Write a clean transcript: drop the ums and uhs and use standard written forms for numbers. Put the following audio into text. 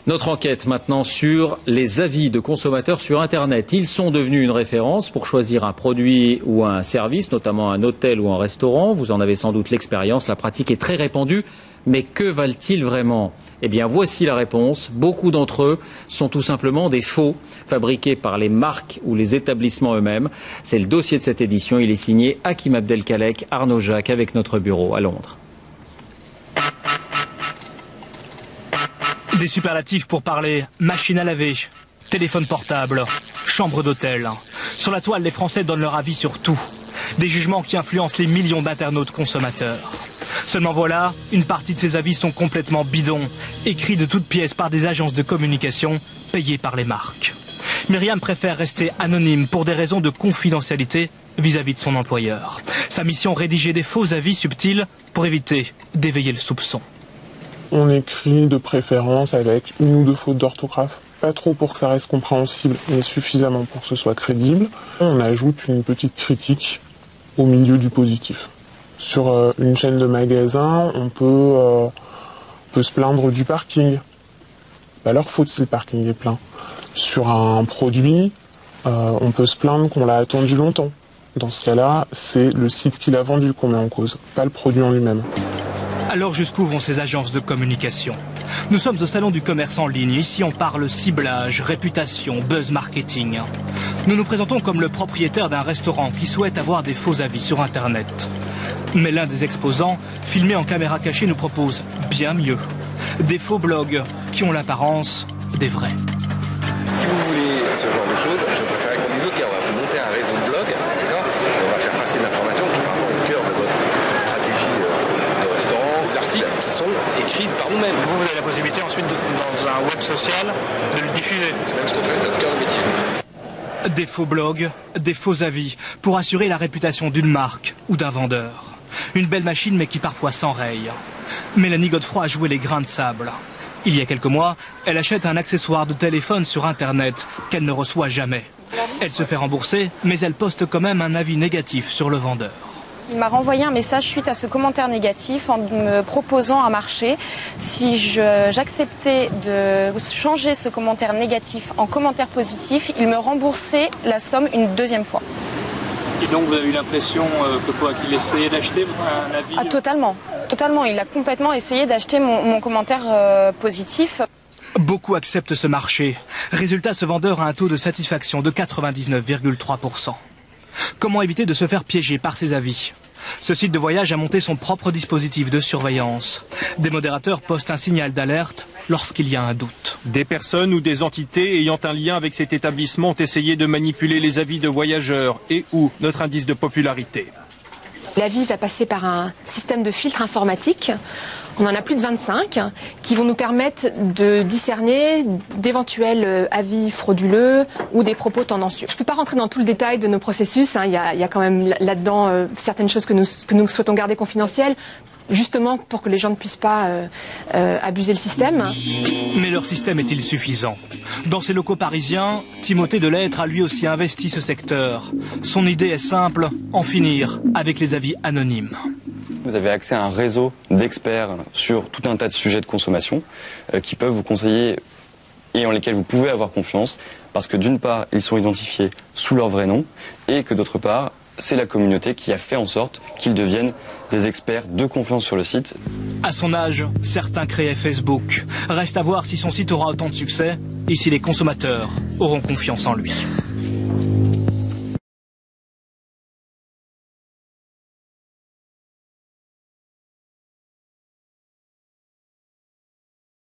Notre enquête maintenant sur les avis de consommateurs sur Internet. Ils sont devenus une référence pour choisir un produit ou un service, notamment un hôtel ou un restaurant. Vous en avez sans doute l'expérience, la pratique est très répandue. Mais que valent-ils vraiment? Eh bien, voici la réponse. Beaucoup d'entre eux sont tout simplement des faux, fabriqués par les marques ou les établissements eux-mêmes. C'est le dossier de cette édition. Il est signé Hakim Abdelkalek, Arnaud Jacques, avec notre bureau à Londres. Des superlatifs pour parler machine à laver, téléphone portable, chambre d'hôtel. Sur la toile, les Français donnent leur avis sur tout. Des jugements qui influencent les millions d'internautes consommateurs. Seulement voilà, une partie de ces avis sont complètement bidons, écrits de toutes pièces par des agences de communication payées par les marques. Myriam préfère rester anonyme pour des raisons de confidentialité vis-à-vis de son employeur. Sa mission, rédiger des faux avis subtils pour éviter d'éveiller le soupçon. On écrit de préférence avec une ou deux fautes d'orthographe. Pas trop pour que ça reste compréhensible, mais suffisamment pour que ce soit crédible. On ajoute une petite critique au milieu du positif. Sur une chaîne de magasins, on peut se plaindre du parking. Alors faut si le parking est plein. Sur un produit, on peut se plaindre qu'on l'a attendu longtemps. Dans ce cas-là, c'est le site qui l'a vendu qu'on met en cause, pas le produit en lui-même. Alors jusqu'où vont ces agences de communication? Nous sommes au salon du commerce en ligne. Ici on parle ciblage, réputation, buzz marketing. Nous nous présentons comme le propriétaire d'un restaurant qui souhaite avoir des faux avis sur Internet. Mais l'un des exposants, filmé en caméra cachée, nous propose bien mieux. Des faux blogs qui ont l'apparence des vrais. Si vous voulez ce genre de choses, je préférerais comme les autres, on va vous monter un réseau de blogs, d'accord ? On va faire passer de l'information qui est vraiment au cœur de votre stratégie de restaurant, des articles qui sont écrits par nous-mêmes. Vous avez la possibilité ensuite, dans un web social, de le diffuser. C'est même ce qu'on fait, c'est notre cœur de métier. Des faux blogs, des faux avis, pour assurer la réputation d'une marque ou d'un vendeur. Une belle machine, mais qui parfois s'enraye. Mélanie Godefroy a joué les grains de sable. Il y a quelques mois, elle achète un accessoire de téléphone sur Internet qu'elle ne reçoit jamais. Elle se fait rembourser, mais elle poste quand même un avis négatif sur le vendeur. Il m'a renvoyé un message suite à ce commentaire négatif en me proposant un marché. Si j'acceptais de changer ce commentaire négatif en commentaire positif, il me remboursait la somme une deuxième fois. Et donc vous avez eu l'impression qu'il essayait d'acheter un avis? Ah, totalement. Totalement. Il a complètement essayé d'acheter mon commentaire positif. Beaucoup acceptent ce marché. Résultat, ce vendeur a un taux de satisfaction de 99,3%. Comment éviter de se faire piéger par ces avis? Ce site de voyage a monté son propre dispositif de surveillance. Des modérateurs postent un signal d'alerte lorsqu'il y a un doute. Des personnes ou des entités ayant un lien avec cet établissement ont essayé de manipuler les avis de voyageurs et ou notre indice de popularité. L'avis va passer par un système de filtre informatique. On en a plus de 25 qui vont nous permettre de discerner d'éventuels avis frauduleux ou des propos tendancieux. Je ne peux pas rentrer dans tout le détail de nos processus. Il y a quand même là-dedans certaines choses que nous souhaitons garder confidentielles, justement pour que les gens ne puissent pas abuser le système. Mais leur système est-il suffisant? Dans ses locaux parisiens, Timothée Delettre a lui aussi investi ce secteur. Son idée est simple, en finir avec les avis anonymes. Vous avez accès à un réseau d'experts sur tout un tas de sujets de consommation qui peuvent vous conseiller et en lesquels vous pouvez avoir confiance parce que d'une part, ils sont identifiés sous leur vrai nom et que d'autre part, c'est la communauté qui a fait en sorte qu'ils deviennent des experts de confiance sur le site. À son âge, certains créaient Facebook. Reste à voir si son site aura autant de succès et si les consommateurs auront confiance en lui.